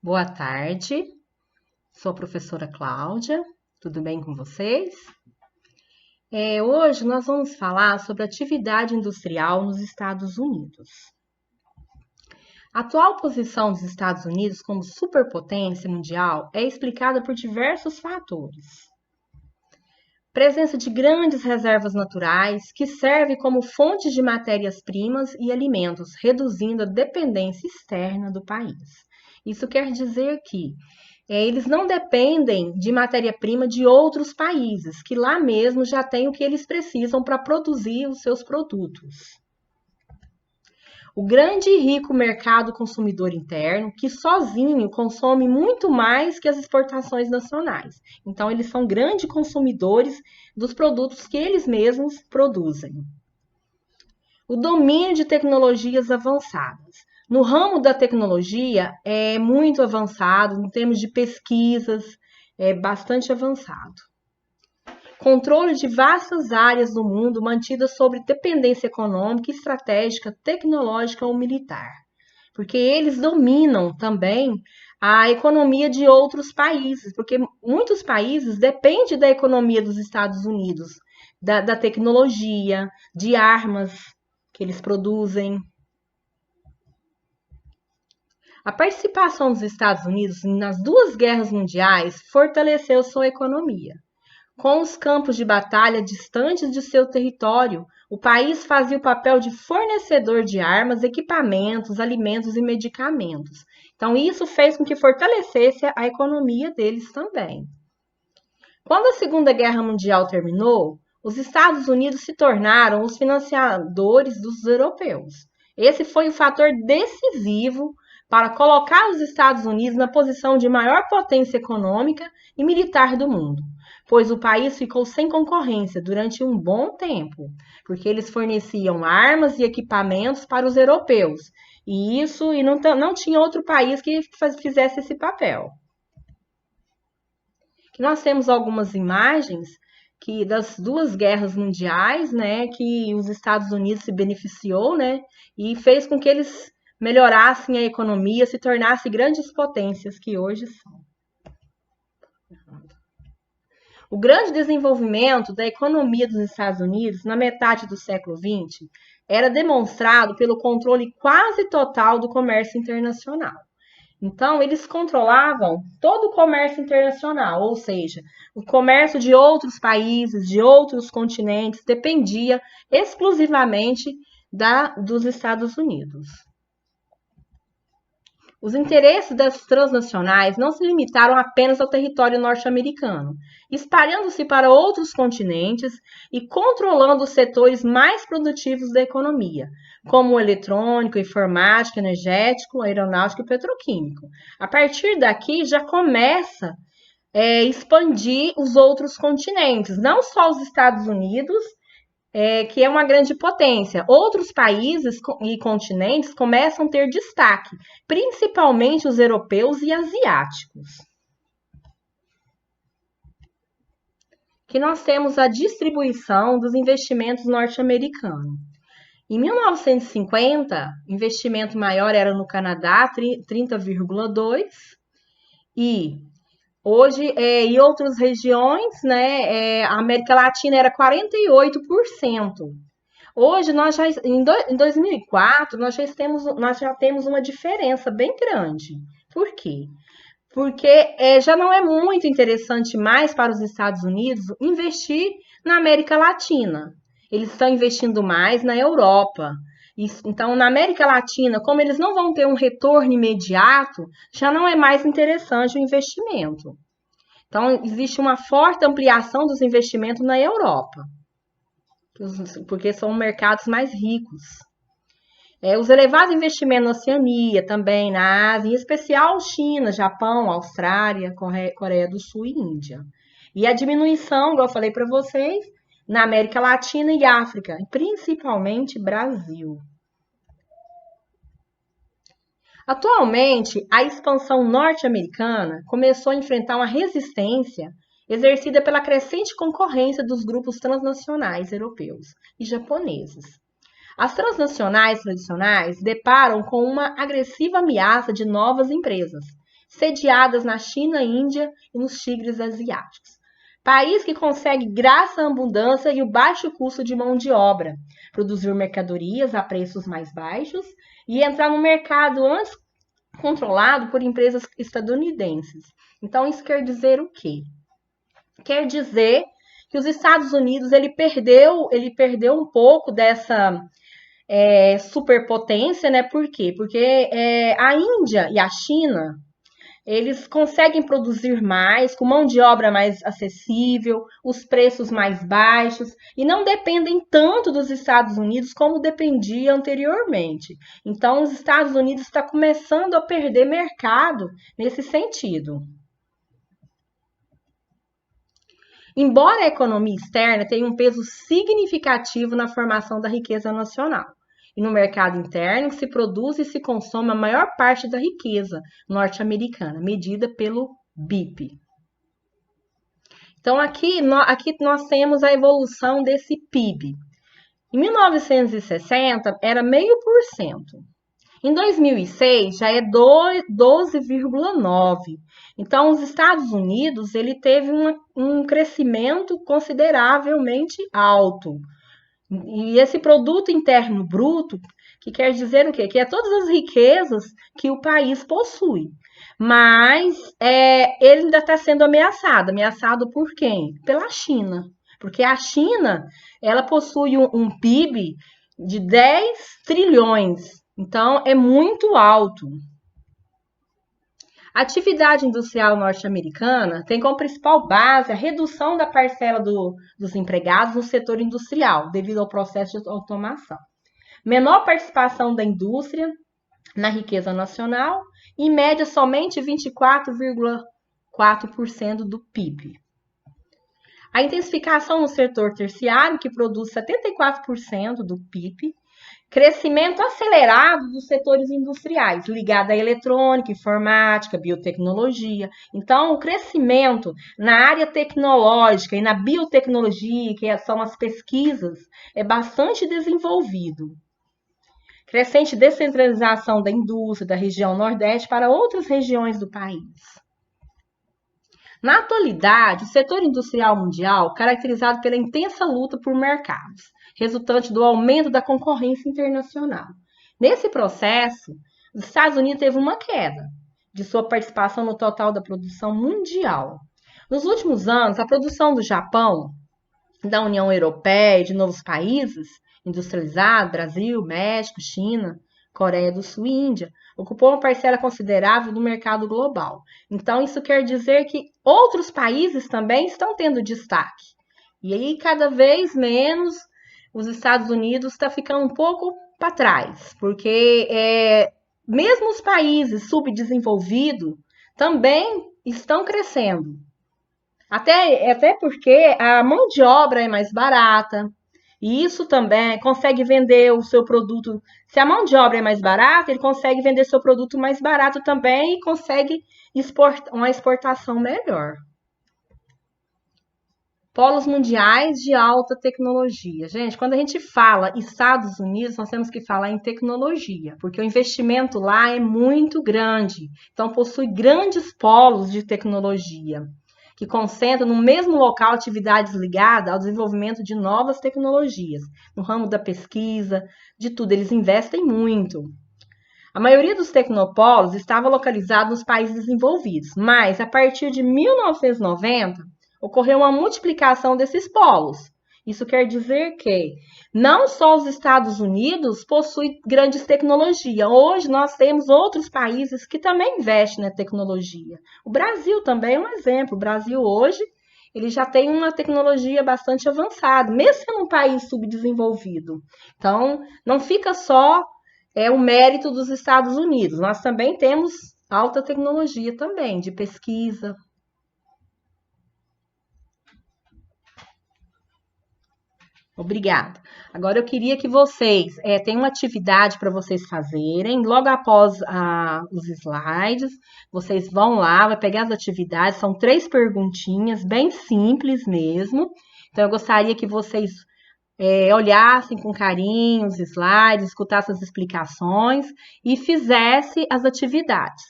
Boa tarde, sou a professora Cláudia, tudo bem com vocês? Hoje nós vamos falar sobre atividade industrial nos Estados Unidos. A atual posição dos Estados Unidos como superpotência mundial é explicada por diversos fatores. Presença de grandes reservas naturais que servem como fontes de matérias-primas e alimentos, reduzindo a dependência externa do país. Isso quer dizer que eles não dependem de matéria-prima de outros países, que lá mesmo já têm o que eles precisam para produzir os seus produtos. O grande e rico mercado consumidor interno, que sozinho consome muito mais que as exportações nacionais. Então, eles são grandes consumidores dos produtos que eles mesmos produzem. O domínio de tecnologias avançadas. No ramo da tecnologia, é muito avançado, em termos de pesquisas, é bastante avançado. Controle de vastas áreas do mundo mantidas sob dependência econômica, estratégica, tecnológica ou militar. Porque eles dominam também a economia de outros países, porque muitos países dependem da economia dos Estados Unidos, da tecnologia, de armas que eles produzem. A participação dos Estados Unidos nas duas guerras mundiais fortaleceu sua economia. Com os campos de batalha distantes de seu território, o país fazia o papel de fornecedor de armas, equipamentos, alimentos e medicamentos. Então, isso fez com que fortalecesse a economia deles também. Quando a Segunda Guerra Mundial terminou, os Estados Unidos se tornaram os financiadores dos europeus. Esse foi o fator decisivo para colocar os Estados Unidos na posição de maior potência econômica e militar do mundo, pois o país ficou sem concorrência durante um bom tempo, porque eles forneciam armas e equipamentos para os europeus, e não tinha outro país que fizesse esse papel. Nós temos algumas imagens das duas guerras mundiais, né, que os Estados Unidos se beneficiou, né, e fez com que eles melhorassem a economia, se tornassem grandes potências que hoje são. O grande desenvolvimento da economia dos Estados Unidos na metade do século XX era demonstrado pelo controle quase total do comércio internacional. Então, eles controlavam todo o comércio internacional, ou seja, o comércio de outros países, de outros continentes, dependia exclusivamente dos Estados Unidos. Os interesses das transnacionais não se limitaram apenas ao território norte-americano, espalhando-se para outros continentes e controlando os setores mais produtivos da economia, como o eletrônico, informático, energético, aeronáutico e petroquímico. A partir daqui já começa a expandir os outros continentes, não só os Estados Unidos, que é uma grande potência. Outros países e continentes começam a ter destaque, principalmente os europeus e asiáticos. Que nós temos a distribuição dos investimentos norte-americanos. Em 1950, o investimento maior era no Canadá, 30,2%, e hoje, em outras regiões, né, a América Latina era 48%. Hoje, em 2004, nós já temos uma diferença bem grande. Por quê? Porque já não é muito interessante mais para os Estados Unidos investir na América Latina. Eles estão investindo mais na Europa. Então, na América Latina, como eles não vão ter um retorno imediato, já não é mais interessante o investimento. Então, existe uma forte ampliação dos investimentos na Europa, porque são mercados mais ricos. Os elevados investimentos na Oceania, também na Ásia, em especial China, Japão, Austrália, Coreia do Sul e Índia. E a diminuição, igual eu falei para vocês, na América Latina e África, principalmente Brasil. Atualmente, a expansão norte-americana começou a enfrentar uma resistência exercida pela crescente concorrência dos grupos transnacionais europeus e japoneses. As transnacionais tradicionais deparam com uma agressiva ameaça de novas empresas, sediadas na China, Índia e nos tigres asiáticos. País que consegue, graças à abundância e o baixo custo de mão de obra, produzir mercadorias a preços mais baixos e entrar no mercado antes controlado por empresas estadunidenses. Então, isso quer dizer o quê? Quer dizer que os Estados Unidos ele perdeu um pouco dessa superpotência, né? Por quê? Porque a Índia e a China eles conseguem produzir mais, com mão de obra mais acessível, os preços mais baixos, e não dependem tanto dos Estados Unidos como dependia anteriormente. Então, os Estados Unidos estão começando a perder mercado nesse sentido. Embora a economia externa tenha um peso significativo na formação da riqueza nacional, e no mercado interno se produz e se consome a maior parte da riqueza norte-americana, medida pelo BIP. Então, aqui nós temos a evolução desse PIB. Em 1960, era 0,5%. Em 2006, já é 12,9%. Então, os Estados Unidos ele teve um crescimento consideravelmente alto. E esse produto interno bruto, que quer dizer o quê? Que é todas as riquezas que o país possui. Mas ele ainda está sendo ameaçado. Ameaçado por quem? Pela China. Porque a China, ela possui um PIB de 10 trilhões. Então, é muito alto. A atividade industrial norte-americana tem como principal base a redução da parcela dos empregados no setor industrial, devido ao processo de automação. Menor participação da indústria na riqueza nacional, em média somente 24,4% do PIB. A intensificação no setor terciário, que produz 74% do PIB, crescimento acelerado dos setores industriais, ligado à eletrônica, informática, biotecnologia. Então, o crescimento na área tecnológica e na biotecnologia, que são as pesquisas, é bastante desenvolvido. Crescente descentralização da indústria da região Nordeste para outras regiões do país. Na atualidade, o setor industrial mundial caracterizado pela intensa luta por mercados, resultante do aumento da concorrência internacional. Nesse processo, os Estados Unidos teve uma queda de sua participação no total da produção mundial. Nos últimos anos, a produção do Japão, da União Europeia e de novos países industrializados, Brasil, México, China, Coreia do Sul e Índia, ocupou uma parcela considerável do mercado global. Então, isso quer dizer que outros países também estão tendo destaque. E aí, cada vez menos, os Estados Unidos está ficando um pouco para trás, porque mesmo os países subdesenvolvidos também estão crescendo. Até porque a mão de obra é mais barata, e isso também consegue vender o seu produto. Se a mão de obra é mais barata, ele consegue vender seu produto mais barato também e consegue uma exportação melhor. Polos mundiais de alta tecnologia. Gente, quando a gente fala Estados Unidos, nós temos que falar em tecnologia, porque o investimento lá é muito grande. Então, possui grandes polos de tecnologia, que concentram no mesmo local atividades ligadas ao desenvolvimento de novas tecnologias, no ramo da pesquisa, de tudo, eles investem muito. A maioria dos tecnopolos estava localizada nos países desenvolvidos, mas a partir de 1990 ocorreu uma multiplicação desses polos. Isso quer dizer que não só os Estados Unidos possuem grandes tecnologias. Hoje nós temos outros países que também investem na tecnologia. O Brasil também é um exemplo. O Brasil hoje ele já tem uma tecnologia bastante avançada, mesmo sendo um país subdesenvolvido. Então, não fica só o mérito dos Estados Unidos. Nós também temos alta tecnologia também, de pesquisa. Obrigada. Agora eu queria que vocês tenham uma atividade para vocês fazerem. Logo após os slides, vocês vão lá, vai pegar as atividades. São 3 perguntinhas, bem simples mesmo. Então eu gostaria que vocês olhassem com carinho os slides, escutassem as explicações e fizessem as atividades.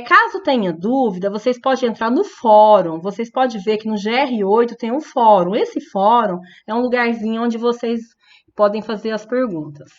Caso tenha dúvida, vocês podem entrar no fórum. Vocês podem ver que no GR8 tem um fórum. Esse fórum é um lugarzinho onde vocês podem fazer as perguntas.